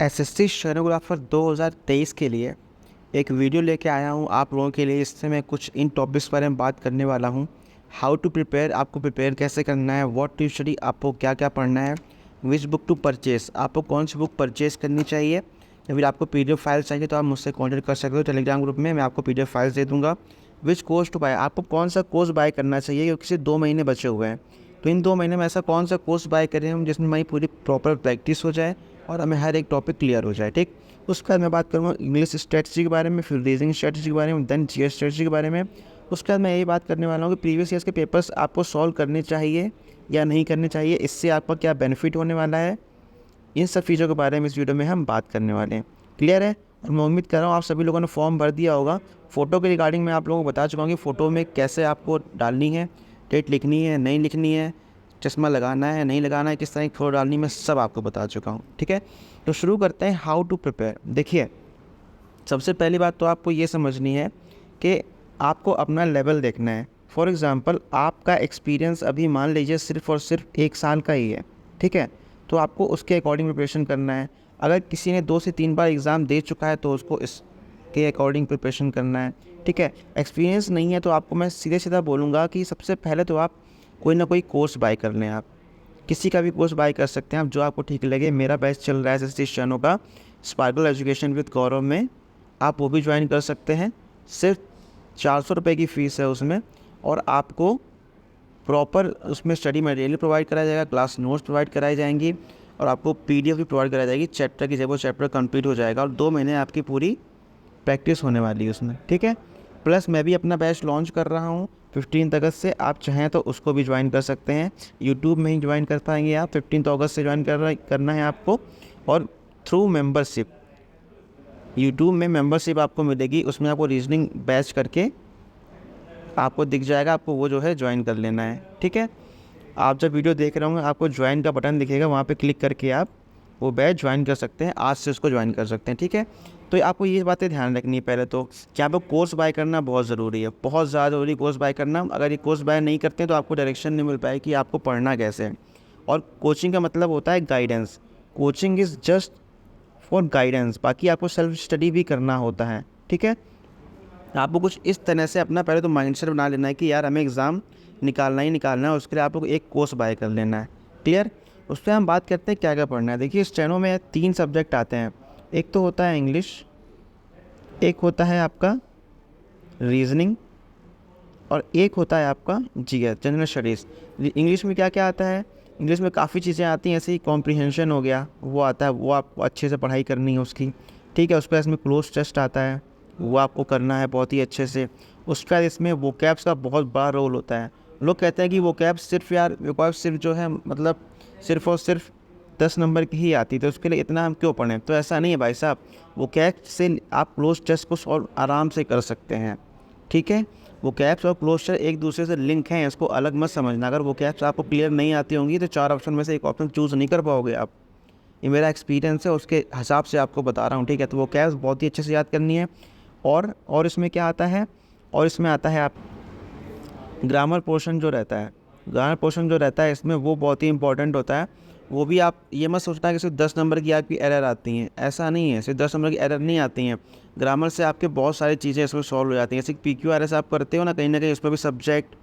SSC stenographer 2023 के लिए एक वीडियो लेके आया हूँ आप लोगों के लिए। इससे मैं कुछ इन टॉपिक्स पर मैं बात करने वाला हूँ। हाउ टू प्रिपेयर, आपको प्रिपेयर कैसे करना है, व्हाट टू स्टडी, आपको क्या क्या पढ़ना है, विच बुक टू परचेस, आपको कौन सी बुक परचेस करनी चाहिए, या फिर आपको पीडीएफ फाइल चाहिए तो आप मुझसे कॉन्टैक्ट कर सकते हो टेलीग्राम ग्रुप में, मैं आपको पीडीएफ फाइल्स दे दूँगा। विच कोर्स टू बाय, आपको कौन सा कोर्स बाय करना चाहिए क्योंकि सिर्फ 2 महीने बचे हुए हैं। तो इन 2 महीने में ऐसा कौन सा कोर्स बाय करें हम जिसमें हमारी पूरी प्रॉपर प्रैक्टिस हो जाए और हमें हर एक टॉपिक क्लियर हो जाए। ठीक, उसके बाद मैं बात करूँगा इंग्लिश स्ट्रेटजी के बारे में, फिर रीजनिंग स्ट्रेटजी के बारे में, देन जीएस स्ट्रेटजी के बारे में। उसके बाद मैं यही बात करने वाला हूँ कि प्रीवियस ईयर्स के पेपर्स आपको सॉल्व करने चाहिए या नहीं करने चाहिए, इससे आपका क्या बेनिफिट होने वाला है। इन सब चीज़ों के बारे में इस वीडियो में हम बात करने वाले हैं। क्लियर है? और मैं उम्मीद कर रहा हूँ आप सभी लोगों ने फॉर्म भर दिया होगा। फ़ोटो के रिगार्डिंग मैं आप लोगों को बता चुका हूँ कि फ़ोटो में कैसे आपको डालनी है, डेट लिखनी है, नहीं लिखनी है, चश्मा लगाना है, नहीं लगाना है, किस तरह की फ़ोटो डालनी है, मैं सब आपको बता चुका हूँ। ठीक है, तो शुरू करते हैं हाउ टू प्रिपेयर। देखिए, सबसे पहली बात तो आपको ये समझनी है कि आपको अपना लेवल देखना है। फॉर एग्ज़ाम्पल, आपका एक्सपीरियंस अभी मान लीजिए सिर्फ़ और सिर्फ 1 साल का ही है, ठीक है, तो आपको उसके अकॉर्डिंग प्रिपरेशन करना है। अगर किसी ने 2 से 3 बार एग्ज़ाम दे चुका है तो उसको इसके अकॉर्डिंग प्रिपरेशन करना है। ठीक है, एक्सपीरियंस नहीं है तो आपको मैं सीधे सीधा बोलूँगा कि सबसे पहले तो आप कोई ना कोई कोर्स बाय कर लें। आप किसी का भी कोर्स बाय कर सकते हैं आप, जो आपको ठीक लगे। मेरा बैच चल रहा है एसएससी स्टेनो का, स्पार्कल एजुकेशन विद गौरव में, आप वो भी ज्वाइन कर सकते हैं। सिर्फ 400 रुपये की फ़ीस है उसमें, और आपको प्रॉपर उसमें स्टडी मटेरियल प्रोवाइड कराया जाएगा, क्लास नोट्स प्रोवाइड कराई जाएंगी, और आपको पीडीएफ भी प्रोवाइड कराई जाएगी चैप्टर की, जब वो चैप्टर कंप्लीट हो जाएगा। और 2 महीने आपकी पूरी प्रैक्टिस होने वाली है उसमें। ठीक है, प्लस मैं भी अपना बैच लॉन्च कर रहा हूँ 15 अगस्त से, आप चाहें तो उसको भी ज्वाइन कर सकते हैं। यूट्यूब में ही ज्वाइन कर पाएंगे आप, 15 अगस्त से ज्वाइन करना है आपको। और थ्रू मेंबरशिप, यूट्यूब में मेंबरशिप आपको मिलेगी, उसमें आपको रीजनिंग बैच करके आपको दिख जाएगा, आपको वो जो है ज्वाइन कर लेना है। ठीक है, आप जब वीडियो देख रहे होंगे आपको ज्वाइन का बटन दिखेगा, वहाँ पे क्लिक करके आप वो बैच ज्वाइन कर सकते हैं, आज से उसको ज्वाइन कर सकते हैं। ठीक है, तो आपको ये बातें ध्यान रखनी है पहले तो कि आपको कोर्स बाय करना बहुत ज़रूरी है, बहुत ज़्यादा ज़रूरी कोर्स बाय करना। अगर ये कोर्स बाय नहीं करते हैं तो आपको डायरेक्शन नहीं मिल पाएगी कि आपको पढ़ना कैसे है। और कोचिंग का मतलब होता है guidance. Coaching is just for guidance, बाकी आपको सेल्फ स्टडी भी करना होता है। ठीक है, आपको कुछ इस तरह से अपना पहले तो माइंडसेट बना लेना है कि यार हमें एग्ज़ाम निकालना ही निकालना है, उसके लिए आप लोग एक कोर्स बाय कर लेना है। क्लियर? उस पर हम बात करते हैं क्या क्या पढ़ना है। देखिए, स्टेनो में 3 सब्जेक्ट आते हैं। एक तो होता है इंग्लिश, एक होता है आपका रीजनिंग, और एक होता है आपका जीएस, जनरल स्टडीज़। इंग्लिश में क्या क्या आता है? इंग्लिश में काफ़ी चीज़ें आती हैं, ऐसे ही कॉम्प्रीहेंशन हो गया, वो आता है, वो आपको अच्छे से पढ़ाई करनी है उसकी। ठीक है, उसके बाद इसमें क्लोज टेस्ट आता है, वो आपको करना है बहुत ही अच्छे से। उसके बाद इसमें वोकैब्स का बहुत बड़ा रोल होता है। लोग कहते हैं कि वोकैब्स सिर्फ, यार वोकैब्स सिर्फ जो है मतलब सिर्फ और सिर्फ 10 नंबर की ही आती है, तो उसके लिए इतना हम क्यों पढ़ें? तो ऐसा नहीं है भाई साहब, वोकैब्स से आप क्लोज टेस्ट को सॉल्व आराम से कर सकते हैं। ठीक है, वोकैब्स और क्लोज टेस्ट एक दूसरे से लिंक हैं, इसको अलग मत समझना। अगर वोकैब्स आपको क्लियर नहीं आती होंगी तो 4 ऑप्शन में से एक ऑप्शन चूज़ नहीं कर पाओगे आप। ये मेरा एक्सपीरियंस है, उसके हिसाब से आपको बता रहा हूँ। ठीक है, तो वोकैब्स बहुत ही अच्छे से याद करनी है। और इसमें क्या आता है? और इसमें आता है आप ग्रामर पोर्शन जो रहता है, ग्रामर पोर्शन जो रहता है इसमें, वो बहुत ही इंपॉर्टेंट होता है। वो भी आप ये मत सोचना कि सिर्फ 10 नंबर की आपकी एरर आती हैं, ऐसा नहीं है। सिर्फ 10 नंबर की एरर नहीं आती हैं, ग्रामर से आपके बहुत सारी चीज़ें इसमें सॉल्व हो जाती हैं। जैसे PQRS आप करते हो ना कहीं उसमें भी सब्जेक्ट,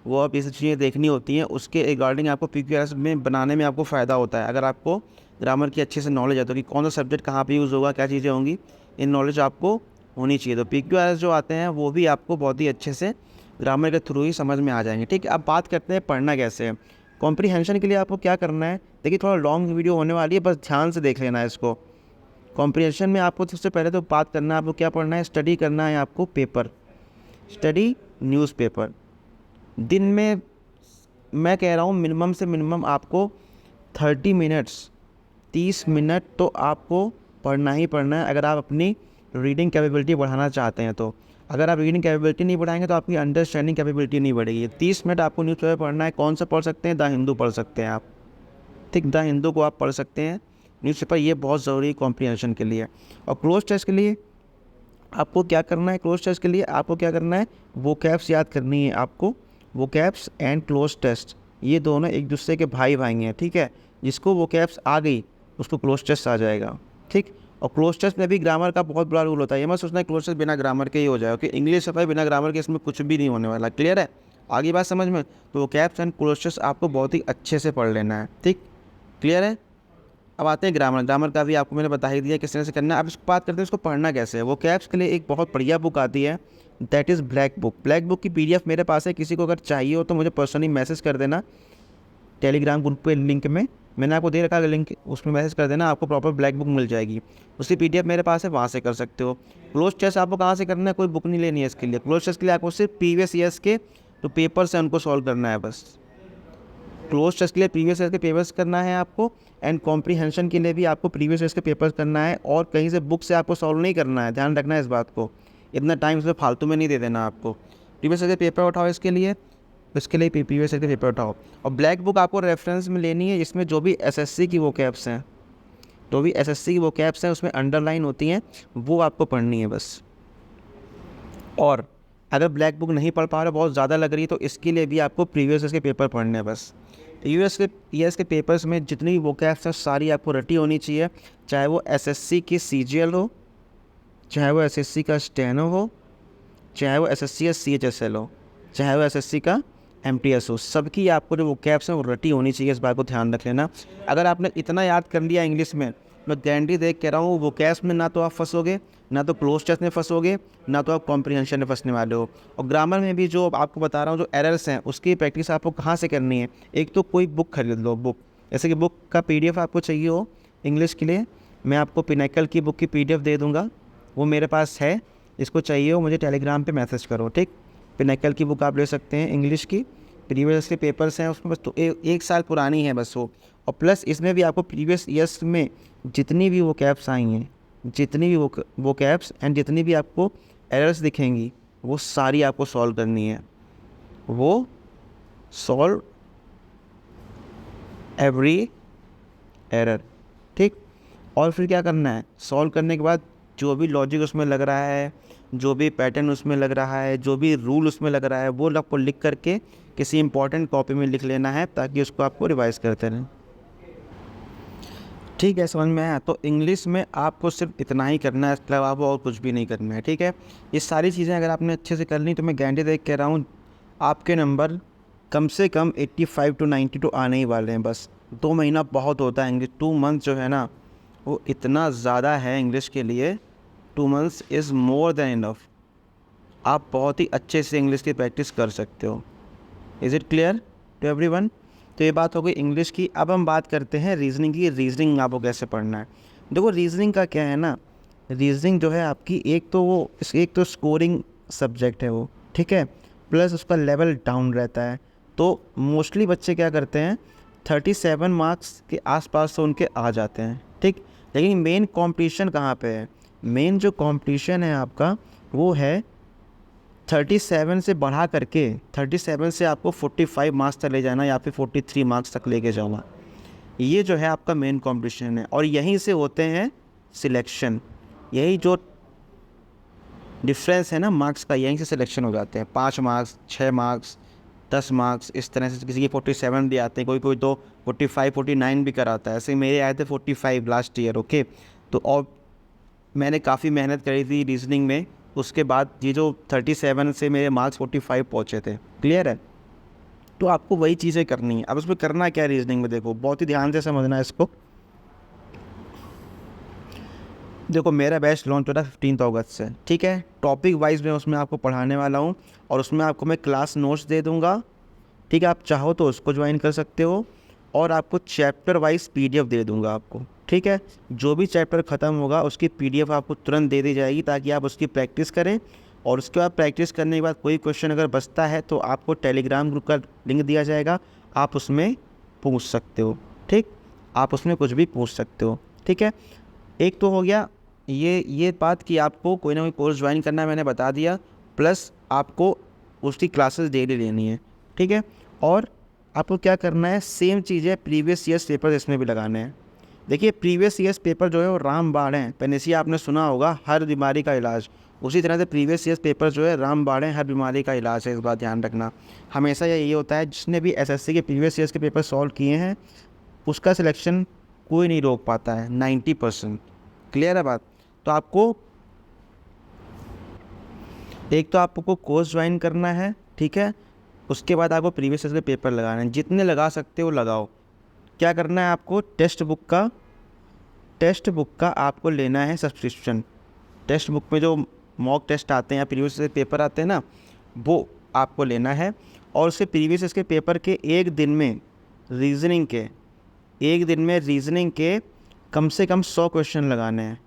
वो आप ये सब चीज़ें देखनी होती हैं, उसके रिगार्डिंग आपको PQRS में बनाने में आपको फ़ायदा होता है। अगर आपको ग्रामर की अच्छे से नॉलेज है तो कि कौन सा सब्जेक्ट कहाँ पर यूज़ होगा, क्या चीज़ें होंगी, इन नॉलेज आपको होनी चाहिए। तो PQRS जो आते हैं वो भी आपको बहुत ही अच्छे से ग्रामर के थ्रू ही समझ में आ जाएंगे। ठीक है, अब बात करते हैं पढ़ना कैसे है। कॉम्प्रीहेंशन के लिए आपको क्या करना है? देखिए, थोड़ा लॉन्ग वीडियो होने वाली है, बस ध्यान से देख लेना है इसको। कॉम्प्रीहेंशन में आपको सबसे पहले तो बात करना है, आपको क्या पढ़ना है? स्टडी करना है आपको पेपर, स्टडी न्यूज़पेपर। दिन में मैं कह रहा हूँ मिनिमम से मिनिमम आपको 30 मिनट्स, 30 मिनट तो आपको पढ़ना ही पढ़ना है, अगर आप अपनी रीडिंग कैपेबिलिटी बढ़ाना चाहते हैं तो। अगर आप रीडिंग कैपेबिलिटी नहीं बढ़ाएंगे तो आपकी अंडरस्टैंडिंग कैपेबिलिटी नहीं बढ़ेगी। 30 मिनट आपको न्यूज़पेपर पढ़ना है। कौन सा पढ़ सकते हैं? द हिंदू पढ़ सकते हैं आप। ठीक, द हिंदू को आप पढ़ सकते हैं न्यूज़पेपर, ये बहुत ज़रूरी है कॉम्प्रीहेंशन के लिए। और क्लोज टेस्ट के लिए आपको क्या करना है? क्लोज टेस्ट के लिए आपको क्या करना है? वोकैब्स याद करनी है आपको। वोकैब्स एंड क्लोज टेस्ट, ये दोनों एक दूसरे के भाई भाई हैं। ठीक है, जिसको वोकैब्स आ गई उसको क्लोज टेस्ट आ जाएगा। ठीक। और क्लोज टेस्ट में भी ग्रामर का बहुत बड़ा रूल होता है, ये मत सोचना क्लोज टेस्ट बिना ग्रामर के ही हो जाए, कि इंग्लिश है बिना ग्रामर के इसमें कुछ भी नहीं होने वाला। क्लियर है, आगे बात समझ में? तो वो कैप्स एंड क्लोज टेस्ट आपको बहुत ही अच्छे से पढ़ लेना है। ठीक, क्लियर है। अब आते हैं ग्रामर। ग्रामर का भी आपको मैंने बता ही दिया किस तरह से करना है। अब इसको बात करते हैं इसको पढ़ना कैसे है। वो कैप्स के लिए एक बहुत बढ़िया बुक आती है, that is black book. Black book की PDF मेरे पास है, किसी को अगर चाहिए हो तो मुझे पर्सनली मैसेज कर देना टेलीग्राम ग्रुप पे, लिंक में मैंने आपको दे रखा है लिंक, उसमें मैसेज कर देना, आपको प्रॉपर ब्लैक बुक मिल जाएगी। उसकी PDF मेरे पास है, वहाँ से कर सकते हो। क्लोज टेस्ट आपको कहाँ से करना है, कोई बुक नहीं लेनी है इसके लिए। क्लोज टेस्ट के लिए आपको सिर्फ प्रीवियस ईयर्स के जो पेपर्स हैं उनको सॉल्व करना है बस। क्लोज टेस्ट के लिए प्रीवियस ईयर के पेपर्स करना है आपको, एंड कॉम्प्रीहेंशन के लिए भी आपको प्रीवियस ईयर के पेपर्स करना है, और कहीं से बुक से आपको सॉल्व नहीं करना है, ध्यान रखना है इस बात को। इतना टाइम इसमें फालतू में नहीं दे देना आपको। प्रीवियस ईयर के पेपर उठाओ इसके लिए प्रीवियस ईयर के पेपर उठाओ। और ब्लैक बुक आपको रेफरेंस में लेनी है, इसमें जो भी SSC की वो कैप्स हैं, जो भी SSC की वो कैप्स हैं उसमें अंडरलाइन होती हैं, वो आपको पढ़नी है बस। और अगर ब्लैक बुक नहीं पढ़ पा रहे, बहुत ज़्यादा लग रही है, तो इसके लिए भी आपको प्रीवियस ईयर के पेपर पढ़ने हैं बस। ईयर्स के पेपर्स में जितनी भी वोकैब्स हैं सारी आपको रटी होनी चाहिए, चाहे वो SSC की CGL हो, चाहे वो SSC का स्टेनो हो, चाहे वो SSC का CHSL हो, चाहे वो SSC का MTS हो, सबकी आपको जो वोकैब्स हैं वो रटी होनी चाहिए। इस बात को ध्यान रख लेना। अगर आपने इतना याद कर लिया इंग्लिश में, मैं गारंटी देख कह रहा हूँ वोकैब्स में ना तो आप फंसोगे, ना तो क्लोज टेस्ट में फंसोगे, ना तो आप कॉम्प्रीहेंशन में फंसने वाले हो। और ग्रामर में भी जो आपको बता रहा हूँ जो एरर्स हैं उसकी प्रैक्टिस आपको कहाँ से करनी है, एक तो कोई बुक खरीद लो, बुक जैसे कि बुक का PDF आपको चाहिए हो इंग्लिश के लिए, मैं आपको पिनेकल की बुक की PDF दे दूँगा, वो मेरे पास है। इसको चाहिए हो मुझे टेलीग्राम पे मैसेज करो, ठीक। पिनेकल की बुक आप ले सकते हैं इंग्लिश की, प्रीवियस के पेपर्स हैं उसमें, बस तो एक साल पुरानी है बस वो। और प्लस इसमें भी आपको प्रीवियस ईयर्स में जितनी भी वो कैप्स आई हैं, जितनी भी वो कैप्स एंड जितनी भी आपको एरर्स दिखेंगी, वो सारी आपको सॉल्व करनी है। वो सॉल्व एवरी एरर, ठीक। और फिर क्या करना है, सॉल्व करने के बाद जो भी लॉजिक उसमें लग रहा है, जो भी पैटर्न उसमें लग रहा है, जो भी रूल उसमें लग रहा है, वो आपको लिख करके किसी इंपॉर्टेंट कॉपी में लिख लेना है, ताकि उसको आपको रिवाइज करते रहें। ठीक है, समझ में आया? तो इंग्लिश में आपको सिर्फ इतना ही करना है, इसके अलावा आपको और कुछ भी नहीं करना है, ठीक है। ये सारी चीज़ें अगर आपने अच्छे से कर ली तो मैं गारंटी देख कह रहा हूँ आपके नंबर कम से कम 85 to 92 आने ही वाले हैं बस। 2 महीना बहुत होता है इंग्लिश, 2 मंथ जो है ना वो इतना ज़्यादा है इंग्लिश के लिए। 2 months is more than enough. आप बहुत ही अच्छे से इंग्लिश की प्रैक्टिस कर सकते हो। Is it clear to everyone? तो ये बात हो गई इंग्लिश की। अब हम बात करते हैं रीजनिंग की। रीजनिंग आपको कैसे पढ़ना है? देखो रीजनिंग का क्या है ना, रीजनिंग जो है आपकी एक तो स्कोरिंग सब्जेक्ट है वो, ठीक है, प्लस उसका लेवल डाउन रहता है। तो मोस्टली बच्चे क्या करते हैं 37 मार्क्स के आसपास तो उनके आ जाते हैं, ठीक। लेकिन मेन कॉम्पिटिशन कहाँ पे है? मेन जो कॉम्पिटिशन है आपका वो है 37 से बढ़ा करके 37 से आपको 45 मार्क्स तक ले जाना, या फिर 43 मार्क्स तक लेके जाना। ये जो है आपका मेन कॉम्पिटिशन है, और यहीं से होते हैं सिलेक्शन। यही जो डिफरेंस है ना मार्क्स का, यहीं से सिलेक्शन हो जाते हैं। 5 मार्क्स, 6 मार्क्स, 10 मार्क्स, इस तरह से। किसी के 47 भी आते हैं, कोई तो 45 49 भी कराता है। ऐसे मेरे आए थे 45 लास्ट ईयर, ओके। तो और मैंने काफ़ी मेहनत करी थी रीजनिंग में, उसके बाद ये जो 37 से मेरे मार्क्स 45 पहुँचे थे। क्लियर है? तो आपको वही चीज़ें करनी है। अब उसमें करना क्या है रीजनिंग में, देखो बहुत ही ध्यान से समझना है इसको। देखो मेरा बैच लॉन्च हो रहा है 15 अगस्त से, ठीक है। टॉपिक वाइज मैं उसमें आपको पढ़ाने वाला हूँ, और उसमें आपको मैं क्लास नोट्स दे दूँगा, ठीक है। आप चाहो तो उसको ज्वाइन कर सकते हो, और आपको चैप्टर वाइज PDF दे दूँगा आपको, ठीक है। जो भी चैप्टर ख़त्म होगा उसकी PDF आपको तुरंत दे दी जाएगी, ताकि आप उसकी प्रैक्टिस करें। और उसके बाद प्रैक्टिस करने के बाद कोई क्वेश्चन अगर बचता है तो आपको टेलीग्राम ग्रुप का लिंक दिया जाएगा, आप उसमें पूछ सकते हो, ठीक। आप उसमें कुछ भी पूछ सकते हो, ठीक है। एक तो हो गया ये बात कि आपको कोई ना कोई कोर्स ज्वाइन करना है, मैंने बता दिया। प्लस आपको उसकी क्लासेस डेली लेनी है, ठीक है। और आपको क्या करना है, सेम चीज़ है, प्रीवियस ईयर्स पेपर इसमें भी लगाने हैं। देखिए प्रीवियस ईयर्स पेपर जो है वो रामबाण है। पेनिसिया आपने सुना होगा, हर बीमारी का इलाज। उसी तरह से प्रीवियस ईयर्स पेपर जो है रामबाण है, हर बीमारी का इलाज है। इस बात ध्यान रखना हमेशा। यही होता है, जिसने भी SSC के प्रीवियस ईयर्स के पेपर सॉल्व किए हैं उसका सिलेक्शन कोई नहीं रोक पाता है 90%। क्लियर है बात। तो आपको एक तो आपको कोर्स ज्वाइन करना है, ठीक है। उसके बाद आपको प्रीवियस ईयर के पेपर लगाना है, जितने लगा सकते हो लगाओ। क्या करना है आपको, टेक्स्ट बुक का आपको लेना है सब्सक्रिप्शन। टेक्स्ट बुक में जो मॉक टेस्ट आते हैं या प्रीवियस ईयर पेपर आते हैं ना, वो आपको लेना है। और उसके प्रीवियस ईयर के पेपर के एक दिन में रीजनिंग के कम से कम 100 क्वेश्चन लगाने हैं।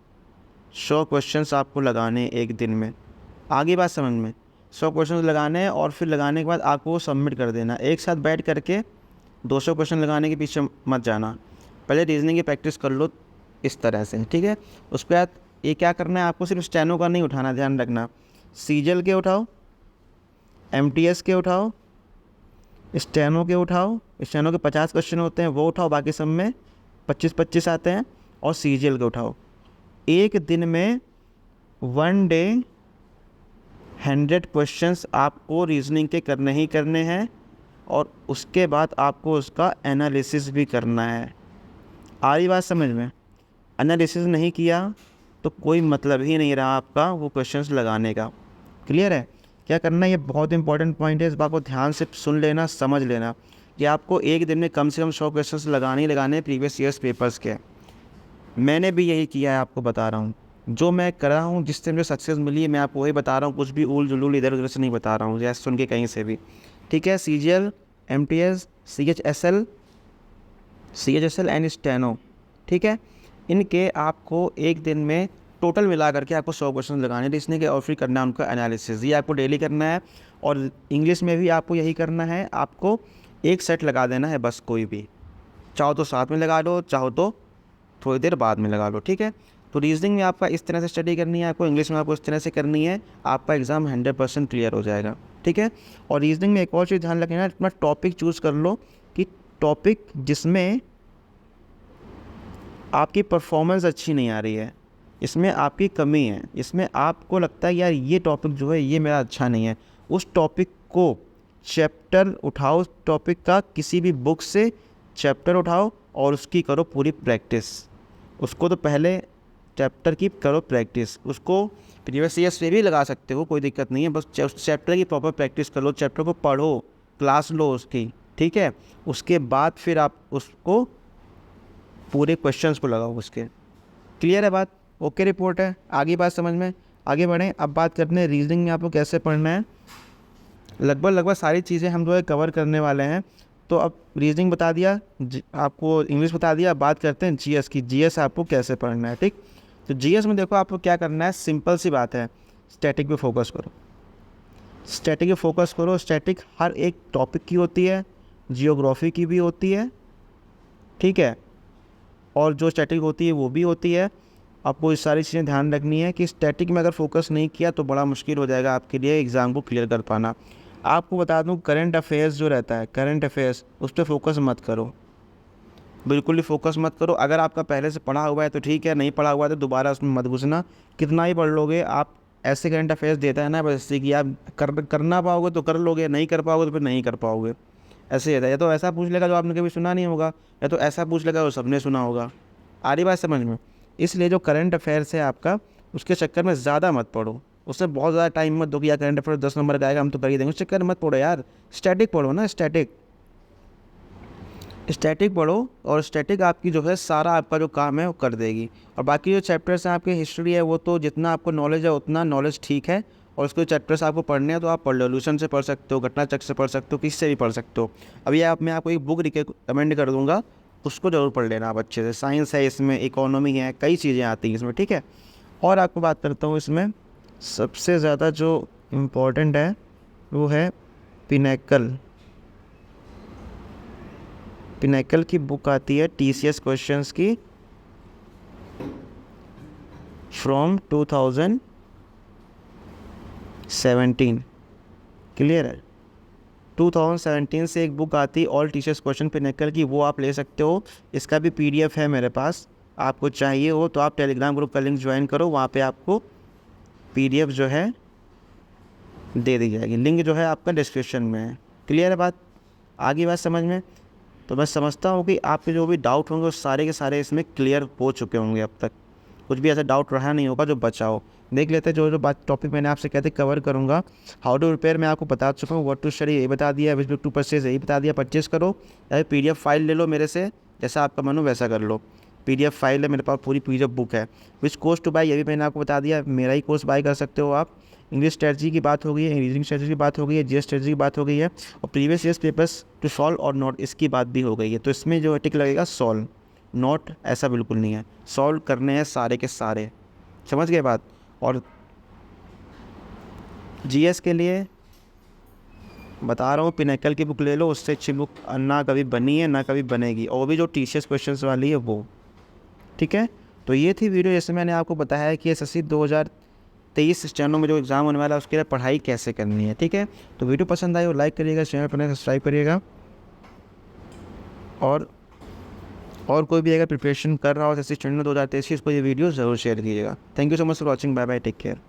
100 क्वेश्चंस आपको लगाने हैं एक दिन में। आगे बात समझ में, 100 क्वेश्चन लगाने हैं और फिर लगाने के बाद आपको सबमिट कर देना। एक साथ बैठ करके 200 क्वेश्चन लगाने के पीछे मत जाना, पहले रीजनिंग की प्रैक्टिस कर लो इस तरह से, ठीक है। उसके बाद ये क्या करना है आपको, सिर्फ स्टेनो का नहीं उठाना, ध्यान रखना। सीजीएल के उठाओ, एमटीएस के उठाओ, स्टेनो के उठाओ। स्टेनो के 50 क्वेश्चन होते हैं वो उठाओ, बाकी सब में 25-25 आते हैं। और सीजीएल के उठाओ। एक दिन में 1 डे 100 क्वेश्चंस आपको रीजनिंग के करने ही करने हैं। और उसके बाद आपको उसका एनालिसिस भी करना है। आ रही बात समझ में? एनालिसिस नहीं किया तो कोई मतलब ही नहीं रहा आपका वो क्वेश्चंस लगाने का। क्लियर है? क्या करना है, ये बहुत इंपॉर्टेंट पॉइंट है, इस बात को ध्यान से सुन लेना, समझ लेना कि आपको एक दिन में कम से कम 100 क्वेश्चंस लगाने ही लगाने प्रीवियस ईयर्स पेपर्स के। मैंने भी यही किया है, आपको बता रहा हूँ। जो मैं कर रहा हूँ, जिससे मुझे सक्सेस मिली है, मैं आपको वही बता रहा हूँ। कुछ भी उल जुलूल इधर उधर से नहीं बता रहा हूँ, जैसे सुन के कहीं से भी, ठीक है। CGL, MTS, CHSL and steno, ठीक है। इनके आपको एक दिन में टोटल मिला करके आपको 100 क्वेश्चन लगाने हैं रीजनिंग के, और फिर करना है उनका एनालिसिस। ये आपको डेली करना है। और इंग्लिश में भी आपको यही करना है, आपको एक सेट लगा देना है बस, कोई भी, चाहो तो साथ में लगा लो, चाहो तो थोड़ी देर बाद में लगा लो, ठीक है। तो रीजनिंग में आपका इस तरह से स्टडी करनी है, आपको इंग्लिश में आपको इस तरह से करनी है, आपका एग्ज़ाम 100% क्लियर हो जाएगा, ठीक है। और रीजनिंग में एक और चीज़ ध्यान रखना है, अपना टॉपिक चूज़ कर लो कि टॉपिक जिसमें आपकी परफॉर्मेंस अच्छी नहीं आ रही है, इसमें आपकी कमी है, इसमें आपको लगता है यार ये टॉपिक जो है ये मेरा अच्छा नहीं है, उस टॉपिक को चैप्टर उठाओ, टॉपिक का किसी भी बुक से चैप्टर उठाओ और उसकी करो पूरी प्रैक्टिस। उसको तो पहले चैप्टर की करो प्रैक्टिस, उसको प्रीवियस ईयर से भी लगा सकते हो, कोई दिक्कत नहीं है। बस चैप्टर की प्रॉपर प्रैक्टिस कर लो, चैप्टर को पढ़ो, क्लास लो उसकी, ठीक है। उसके बाद फिर आप उसको पूरे क्वेश्चंस को लगाओ उसके। क्लियर है बात? ओके रिपोर्ट है। आगे बात समझ में, आगे बढ़ें। अब बात करते हैं रीजनिंग में आपको कैसे पढ़ना है। लगभग सारी चीज़ें हम जो है कवर करने वाले हैं। तो अब रीजनिंग बता दिया, आपको इंग्लिश बता दिया। बात करते हैं जीएस की। जीएस आपको कैसे पढ़ना है, ठीक। तो जीएस में देखो आपको क्या करना है, सिंपल सी बात है, स्टैटिक पे फोकस करो। स्टैटिक पे फोकस करो। स्टैटिक हर एक टॉपिक की होती है, जियोग्राफी की भी होती है, ठीक है। और जो स्टैटिक होती है वो भी होती है। आपको इस सारी चीज़ें ध्यान रखनी है कि स्टैटिक में अगर फोकस नहीं किया तो बड़ा मुश्किल हो जाएगा आपके लिए एग्ज़ाम को क्लियर कर पाना। आपको बता दूं, करंट अफेयर्स जो रहता है, करंट अफेयर्स, उस पर फोकस मत करो, बिल्कुल ही फोकस मत करो। अगर आपका पहले से पढ़ा हुआ है तो ठीक है, नहीं पढ़ा हुआ है तो दोबारा उसमें मत घुसना। कितना ही पढ़ लोगे आप, ऐसे करंट अफेयर्स देता है ना बस, इससे कि आप करना पाओगे तो कर लोगे, नहीं कर पाओगे तो फिर नहीं कर पाओगे। ऐसे रहता है, या तो ऐसा पूछ लेगा जो आपने कभी सुना नहीं होगा, या तो ऐसा पूछ लेगा जो सबने सुना होगा। आ रही बात समझ में? इसलिए जो करंट अफेयर्स है आपका, उसके चक्कर में ज़्यादा मत पढ़ो, उससे बहुत ज़्यादा टाइम मत दो कि यार करंट अफेयर 10 नंबर का आएगा हम तो कर ही देंगे, उस चक्कर मत पढ़ो यार। स्टैटिक पढ़ो ना, स्टैटिक पढ़ो। और स्टैटिक आपकी जो है सारा आपका जो काम है वो कर देगी। और बाकी जो चैप्टर्स हैं आपके, हिस्ट्री है, वो तो जितना आपको नॉलेज है उतना नॉलेज ठीक है। और उसके चैप्टर्स आपको पढ़ने हैं तो आप पॉल्यूशन से पढ़ सकते हो, घटना चक्र से पढ़ सकते हो, किससे भी पढ़ सकते हो। अभी मैं आपको एक बुक रिकमेंड कर दूँगा, उसको ज़रूर पढ़ लेना आप अच्छे से। साइंस है इसमें, इकोनॉमी है, कई चीज़ें आती हैं इसमें, ठीक है। और आपको बात करता हूँ, इसमें सबसे ज़्यादा जो इम्पोर्टेंट है वो है पिनैकल की बुक आती है, TCS क्वेश्चंस की, फ्रॉम 2017। क्लियर है? 2017 से एक बुक आती है ऑल टीचर्स क्वेश्चन पिनैकल की, वो आप ले सकते हो। इसका भी PDF है मेरे पास, आपको चाहिए हो तो आप टेलीग्राम ग्रुप का लिंक ज्वाइन करो, वहाँ पे आपको PDF जो है दे दी जाएगी। लिंक जो है आपका डिस्क्रिप्शन में है। क्लियर है बात? आगे बात समझ में? तो मैं समझता हूँ कि आपके जो भी डाउट होंगे वो सारे के सारे इसमें क्लियर हो चुके होंगे अब तक। कुछ भी ऐसा डाउट रहा नहीं होगा जो बचा हो। देख लेते हैं जो जो बात टॉपिक मैंने आपसे कहते कवर करूँगा। हाउ टू प्रिपेयर मैं आपको बता चुका हूँ, व्हाट टू स्टडी यही बता दिया, विच बुक टू परचेज यही बता दिया, परचेज करो या PDF फाइल ले लो मेरे से, जैसा आपका मन हो वैसा कर लो। PDF फाइल है मेरे पास, पूरी PDF बुक है। विच कोर्स टू बाय ये भी मैंने आपको बता दिया, मेरा ही कोर्स बाय कर सकते हो आप। इंग्लिश स्ट्रेटजी की बात हो गई है, रीजनिंग स्ट्रेटजी की बात हो गई है, GS स्ट्रेटजी की बात हो गई है, और previous years papers to solve और नोट इसकी बात भी हो गई है। तो इसमें जो टिक लगेगा सॉल्व, नोट ऐसा बिल्कुल नहीं है, सॉल्व करने हैं सारे के सारे, समझ गए बात। और GS के लिए बता रहा हूँ, पिनेकल की बुक ले लो, उससे अच्छी बुक ना कभी बनी है ना कभी बनेगी, और भी जो TCS क्वेश्चंस वाली है वो, ठीक है। तो ये थी वीडियो, जैसे मैंने आपको बताया है कि SSC 2023 स्टेनो में जो एग्ज़ाम होने वाला है उसके लिए पढ़ाई कैसे करनी है, ठीक है। तो वीडियो पसंद आई हो लाइक करिएगा, चैनल पर सब्सक्राइब करिएगा, और कोई भी अगर प्रिपरेशन कर रहा हो SSC स्टेनो 2023 की, इसको ये वीडियो ज़रूर शेयर कीजिएगा। Thank you so much for watching, bye bye, take care.